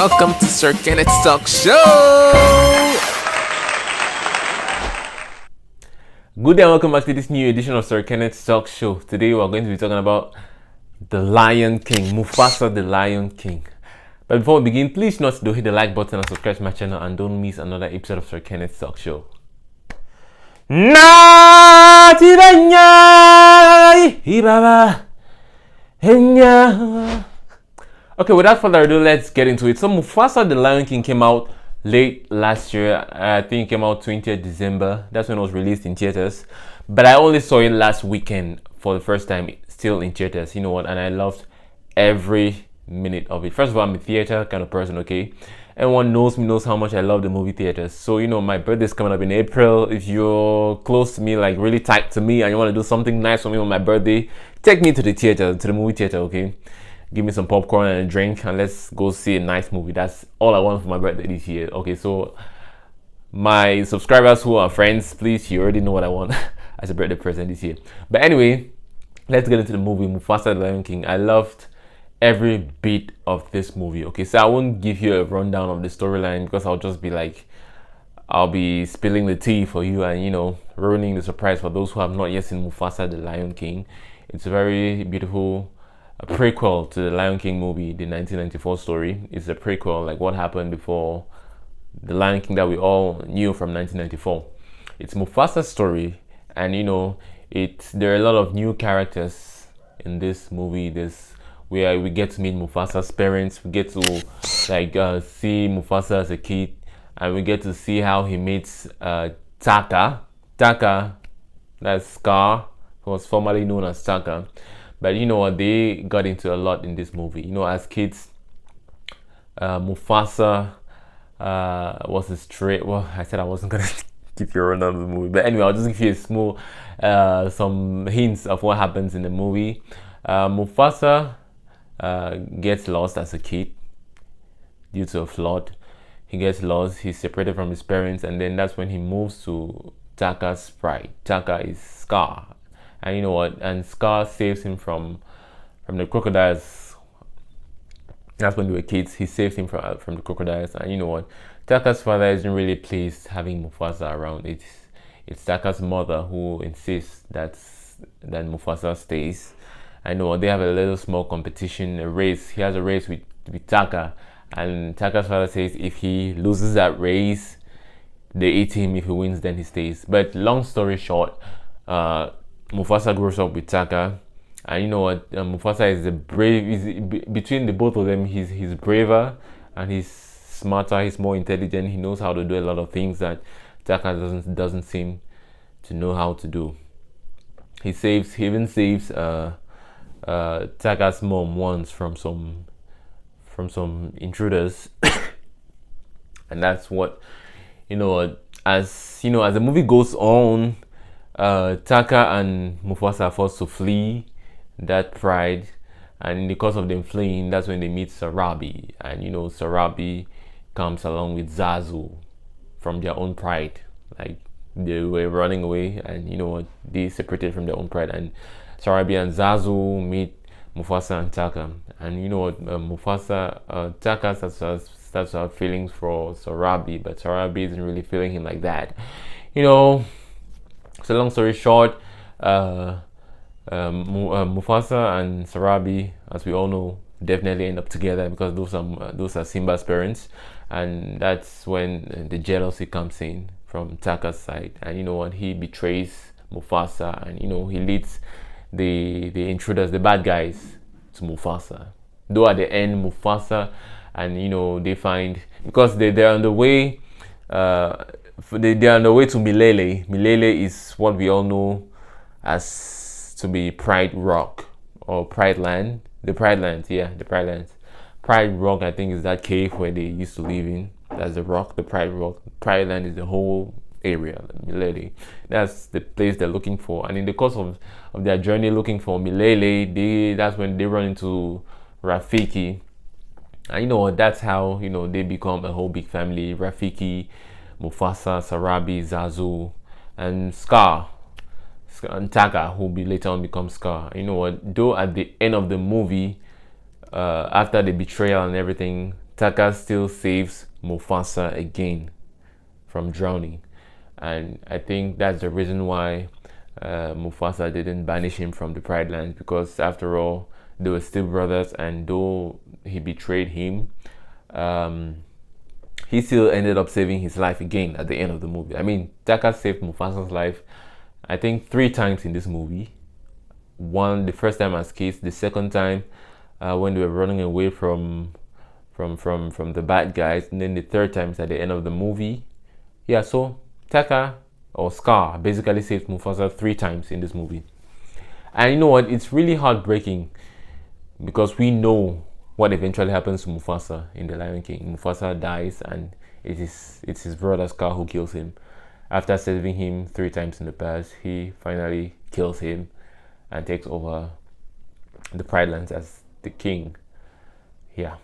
welcome to Sir-Kenneth's Talk Show. Good day and welcome back to this new edition of Sir-Kenneth's Talk Show. Today we are going to be talking about The Lion King, Mufasa The Lion King. But before we begin, please note to hit the like button and subscribe to my channel and don't miss another episode of Sir-Kenneth's Talk Show. Okay, without further ado, let's get into it. So Mufasa The Lion King came out late last year. I think it came out 20th December. That's when it was released in theaters. But I only saw it last weekend for the first time, still in theaters. You know what? And I loved every minute of it. First of all, I'm a theater kind of person, okay? Everyone knows me, knows how much I love the movie theaters. So, you know, my birthday's coming up in April. If you're close to me, like really tight to me, and you want to do something nice for me on my birthday, take me to the theater, to the movie theater, okay? Give me some popcorn and a drink and let's go see a nice movie. That's all I want for my birthday this year. Okay, so my subscribers who are friends, please, you already know what I want as a birthday present this year. But anyway, let's get into the movie Mufasa The Lion King. I loved every bit of this movie. Okay, so I won't give you a rundown of the storyline because I'll just be like, I'll be spilling the tea for you and, you know, ruining the surprise for those who have not yet seen Mufasa The Lion King. It's a very beautiful prequel to the Lion King movie, the 1994 story. It's a prequel, like what happened before the Lion King that we all knew from 1994. It's Mufasa's story, and you know, there are a lot of new characters in this movie. Where we get to meet Mufasa's parents, we get to see Mufasa as a kid, and we get to see how he meets Taka, that's Scar, who was formerly known as Taka. But you know what, they got into a lot in this movie. You know, as kids, Mufasa was a stray. Well, I said I wasn't gonna give you a rundown of the movie, but anyway, I'll just give you a small, some hints of what happens in the movie. Mufasa gets lost as a kid due to a flood. He gets lost. He's separated from his parents, and then that's when he moves to Taka's pride. Taka is Scar. And you know what? And Scar saves him from the crocodiles. That's when they were kids. He saves him from the crocodiles. And you know what? Taka's father isn't really pleased having Mufasa around. It's Taka's mother who insists that Mufasa stays. I know they have a little small competition, a race. He has a race with Taka, and Taka's father says if he loses that race, they eat him. If he wins, then he stays. But long story short, Mufasa grows up with Taka, and you know what? Mufasa is between the both of them. He's braver and he's smarter. He's more intelligent. He knows how to do a lot of things that Taka doesn't seem to know how to do. He even saves Taka's mom once from some intruders, and that's what, you know. As you know, as the movie goes on, Taka and Mufasa are forced to flee that pride, and in the course of them fleeing, that's when they meet Sarabi, and you know, Sarabi comes along with Zazu from their own pride. Like they were running away, and you know what, they separated from their own pride, and Sarabi and Zazu meet Mufasa and Taka, and you know what, Taka starts to have feelings for Sarabi, but Sarabi isn't really feeling him like that, you know. So long story short, Mufasa and Sarabi, as we all know, definitely end up together because those are Simba's parents, and that's when the jealousy comes in from Taka's side, and you know what, he betrays Mufasa, and you know, he leads the intruders, the bad guys, to Mufasa. Though at the end, Mufasa and you know, they find, because they're on the way. They are on the way to Milele. Milele is what we all know as to be Pride Rock or Pride Land. The Pride Lands, yeah, the Pride Lands. Pride Rock, I think, is that cave where they used to live in. That's the rock, the Pride Rock. Pride Land is the whole area, Milele. That's the place they're looking for. And in the course of their journey looking for Milele, that's when they run into Rafiki. And you know, that's how, you know, they become a whole big family. Rafiki, Mufasa, Sarabi, Zazu, and Scar, and Taka, who will later on become Scar. You know what? Though at the end of the movie, after the betrayal and everything, Taka still saves Mufasa again from drowning. And I think that's the reason why Mufasa didn't banish him from the Pride Lands, because after all, they were still brothers, and though he betrayed him, um, he still ended up saving his life again at the end of the movie. I mean, Taka saved Mufasa's life, I think, 3 times in this movie. One, the first time as kids, the second time when they were running away from the bad guys, and then the third time is at the end of the movie. Yeah, so Taka or Scar basically saved Mufasa 3 times in this movie. And you know what? It's really heartbreaking because we know what eventually happens to Mufasa in The Lion King. Mufasa dies, and it's his brother Scar who kills him. After saving him 3 times in the past, he finally kills him and takes over the Pride Lands as the king. Yeah.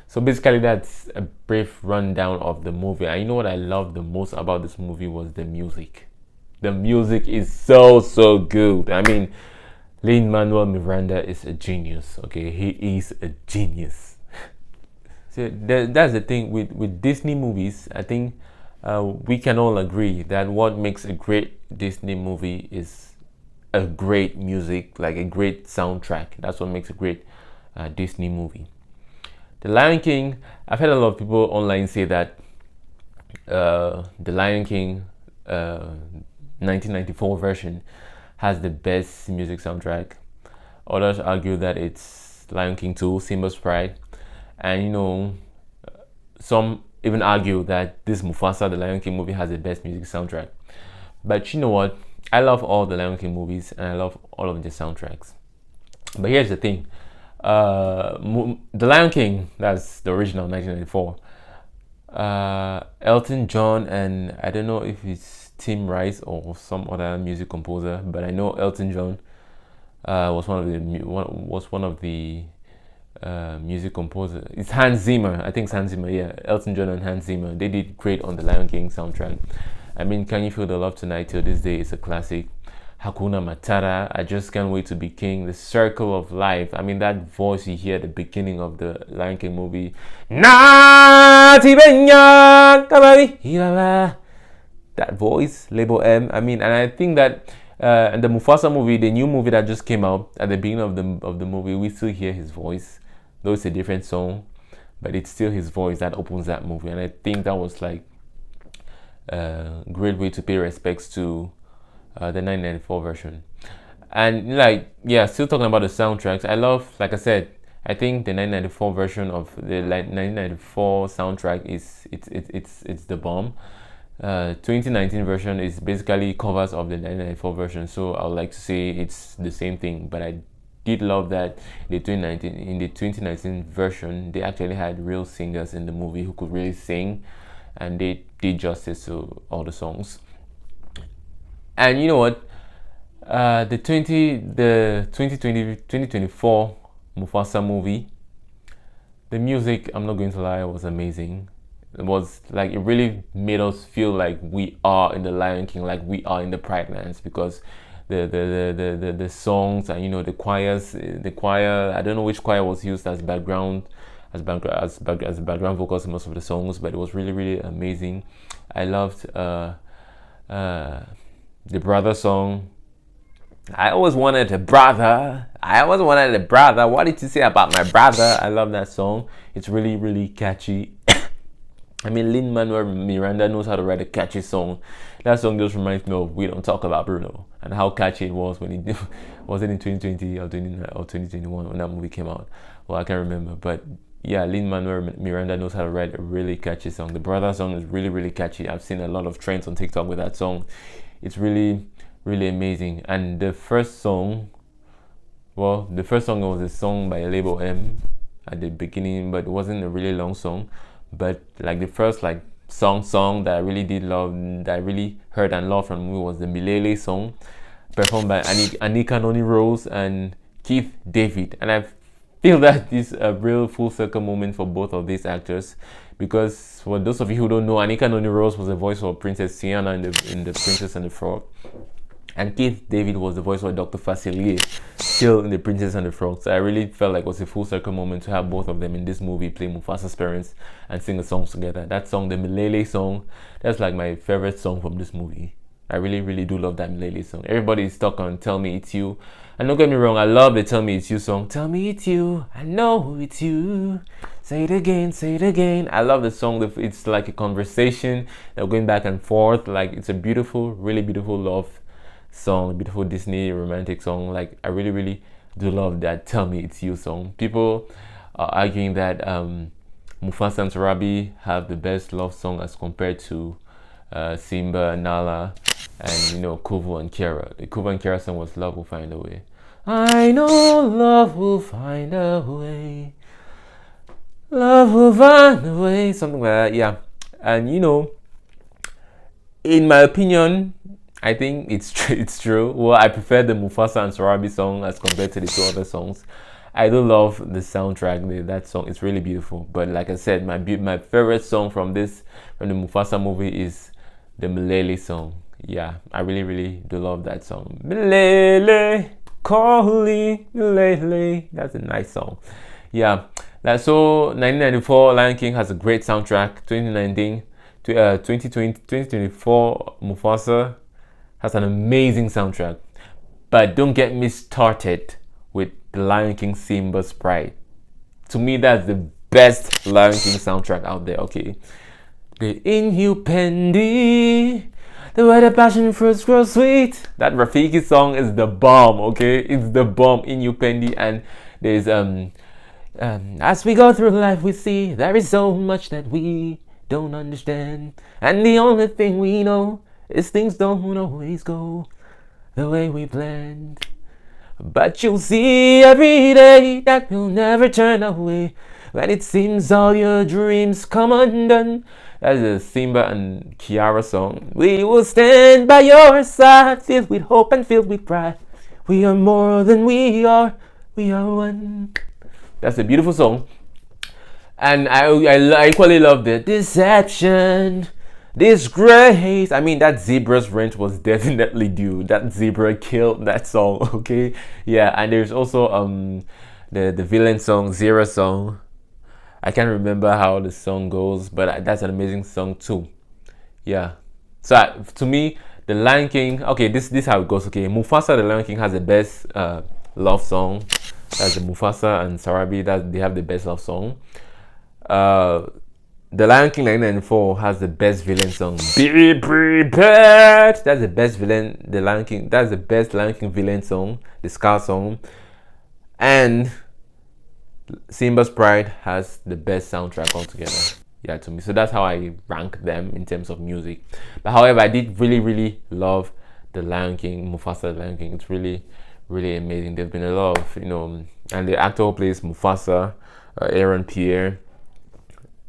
So basically, that's a brief rundown of the movie. And you know what I loved the most about this movie was the music. The music is so good. I mean, Lin-Manuel Miranda is a genius. Okay, he is a genius. So that's the thing with Disney movies. I think we can all agree that what makes a great Disney movie is a great music, like a great soundtrack. That's what makes a great Disney movie. The Lion King, I've heard a lot of people online say that The Lion King 1994 version has the best music soundtrack. Others argue that it's Lion King 2, Simba's Pride. And you know, some even argue that this Mufasa, the Lion King movie, has the best music soundtrack. But you know what? I love all the Lion King movies, and I love all of the soundtracks. But here's the thing. The Lion King, that's the original 1994. Elton John, and I don't know if it's Tim Rice or some other music composer, but I know Elton John was one of the music composers. It's Hans Zimmer. I think it's Hans Zimmer. Yeah, Elton John and Hans Zimmer. They did great on the Lion King soundtrack. I mean, Can You Feel the Love Tonight till this day is a classic. Hakuna Matata, I Just Can't Wait to Be King, The Circle of Life. I mean, that voice you hear at the beginning of the Lion King movie. That voice, label M. I mean, and I think that in the Mufasa movie, the new movie that just came out at the beginning of the movie, we still hear his voice. Though it's a different song, but it's still his voice that opens that movie. And I think that was like a great way to pay respects to the 1994 version. And like, yeah, still talking about the soundtracks, I love, like I said, I think the 1994 version of the 1994 soundtrack is it's the bomb. 2019 version is basically covers of the 1994 version, so I would like to say it's the same thing. But I did love that in the 2019 version, they actually had real singers in the movie who could really sing, and they did justice to all the songs. And you know what? The 2024 Mufasa movie, the music, I'm not going to lie, was amazing. It was like, it really made us feel like we are in the Lion King, like we are in the Pride Lands, because the songs and, you know, the choir, I don't know which choir was used as background vocals in most of the songs, but it was really amazing. I loved the brother song. I always wanted a brother. What did you say about my brother? I love that song. It's really catchy. I mean, Lin-Manuel Miranda knows how to write a catchy song. That song just reminds me of We Don't Talk About Bruno, and how catchy it was when it was it in 2020 or 2021 when that movie came out. Well, I can't remember, but yeah, Lin-Manuel Miranda knows how to write a really catchy song. The brother song is really catchy. I've seen a lot of trends on TikTok with that song. It's really amazing. And the first song was a song by Label M at the beginning, but it wasn't a really long song. But like the first like song that I really did love, that I really heard and loved from the movie, was the Milele song, performed by Anika Noni Rose and Keith David. And I feel that is a real full circle moment for both of these actors, because for those of you who don't know, Anika Noni Rose was the voice of Princess Tiana in the Princess and the Frog. and Keith David was the voice of Dr. Facilier, still in The Princess and the Frog. So I really felt like it was a full circle moment to have both of them in this movie play Mufasa's parents and sing the songs together. That song, the Milele song, that's like my favorite song from this movie. I really, really do love that Milele song. Everybody is stuck on Tell Me It's You. And don't get me wrong, I love the Tell Me It's You song. Tell me it's you, I know it's you. Say it again, say it again. I love the song. It's like a conversation. They're going back and forth. Like, it's a beautiful, really beautiful love song, beautiful Disney romantic song. Like, I really, really do love that Tell Me It's You song. People are arguing that Mufasa and Sarabi have the best love song as compared to Simba and Nala and, you know, Kuvu and Kiara. The Kuvu and Kiara song was Love Will Find a Way. I know love will find a way. Love will find a way. Something like that, yeah. And, you know, in my opinion, I think it's true. Well, I prefer the Mufasa and Sarabi song as compared to the two other songs. I do love the soundtrack. That song is really beautiful. But like I said, my favorite song from the Mufasa movie is the Milele song. Yeah, I really, really do love that song. Milele, calling Milele. That's a nice song. Yeah. So 1994 Lion King has a great soundtrack. 2024 Mufasa has an amazing soundtrack. But don't get me started with The Lion King Simba's Pride. To me, that's the best Lion King soundtrack out there, okay? The Inhupendi, the way the passion fruits grow sweet. That Rafiki song is the bomb, okay? It's the bomb, Inhupendi. And there's as we go through life, we see there is so much that we don't understand, and the only thing we know is things don't always go the way we planned. But you'll see every day that we'll never turn away when it seems all your dreams come undone. That's a Simba and Kiara song. We will stand by your side, filled with hope and filled with pride. We are more than we are one. That's a beautiful song. And I equally love the Deception, Disgrace. I mean, that Zebra's wrench was definitely due. That Zebra killed that song, okay? Yeah, and there's also the villain song, Zero song. I can't remember how the song goes, but that's an amazing song too. Yeah. So to me, The Lion King, okay, this how it goes, okay? Mufasa The Lion King has the best love song. That's the Mufasa and Sarabi, that they have the best love song. The Lion King 1994 has the best villain song. Be prepared. That's the best villain. The Lion King. That's the best Lion King villain song. The Scar song. And Simba's Pride has the best soundtrack altogether. Yeah, to me. So that's how I rank them in terms of music. But however, I did really, really love The Lion King, Mufasa The Lion King. It's really, really amazing. There's been a lot of, you know, and the actor who plays Mufasa, Aaron Pierre,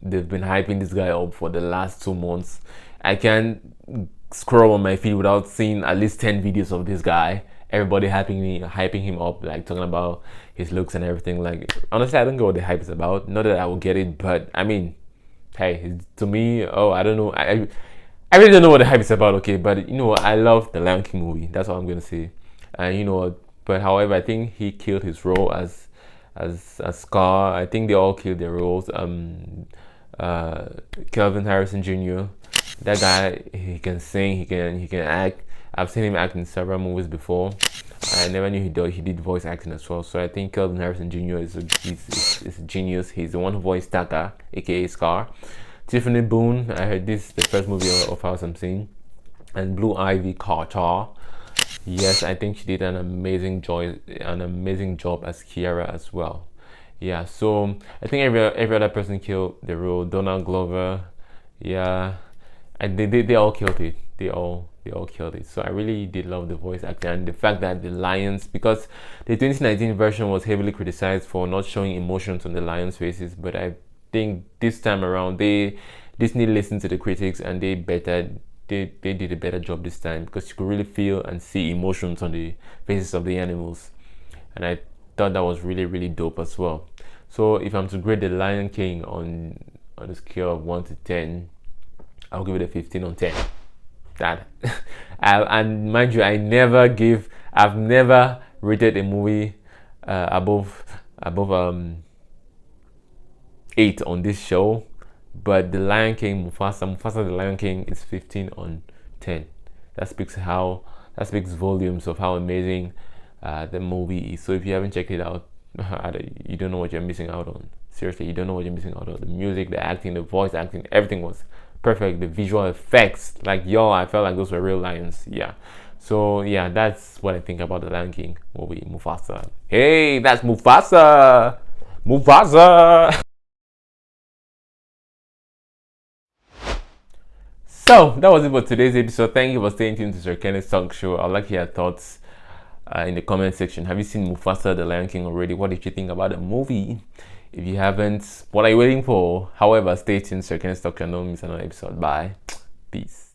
they've been hyping this guy up for the last 2 months. I can't scroll on my feed without seeing at least 10 videos of this guy. Everybody hyping him up, like talking about his looks and everything. Like, honestly, I don't know what the hype is about. Not that I will get it, but I mean, hey, to me, I don't know. I really don't know what the hype is about, okay? But you know what? I love the Lion King movie. That's what I'm gonna say. And you know what? But however, I think he killed his role as Scar. I think they all killed their roles. Kelvin Harrison Jr. That guy, he can sing, he can act. I've seen him act in several movies before. I never knew he did voice acting as well. So I think Kelvin Harrison Jr. is a genius. He's the one who voiced Taka, aka Scar. Tiffany Boone, I heard this is the first movie of hers I'm seeing. And Blue Ivy Carter. Yes, I think she did an amazing job as Kiara as well. Yeah, so I think every other person killed the role. Donald Glover, yeah, and they all killed it. They all killed it. So I really did love the voice acting and the fact that the lions, because the 2019 version was heavily criticized for not showing emotions on the lions' faces, but I think this time around Disney listened to the critics and they did a better job this time, because you could really feel and see emotions on the faces of the animals, and I thought that was really, really dope as well. So if I'm to grade The Lion King on a scale of 1 to 10, I'll give it a 15 on 10. That And mind you, I've never rated a movie above 8 on this show. But The Lion King, Mufasa The Lion King is 15 on 10. That speaks volumes of how amazing the movie is. So if you haven't checked it out, you don't know what you're missing out on. Seriously, you don't know what you're missing out on. The music, the acting, the voice acting, everything was perfect. The visual effects, like y'all, I felt like those were real lions. Yeah. So yeah, that's what I think about The Lion King movie, Mufasa. Hey, that's Mufasa. Mufasa. So that was it for today's episode. Thank you for staying tuned to Sir-Kenneth's talk show. I'd like to hear your thoughts in the comment section. Have you seen Mufasa The Lion King already? What did you think about the movie? If you haven't, what are you waiting for? However, stay tuned. Sir-Kenneth's talk show. Don't miss another episode. Bye. Peace.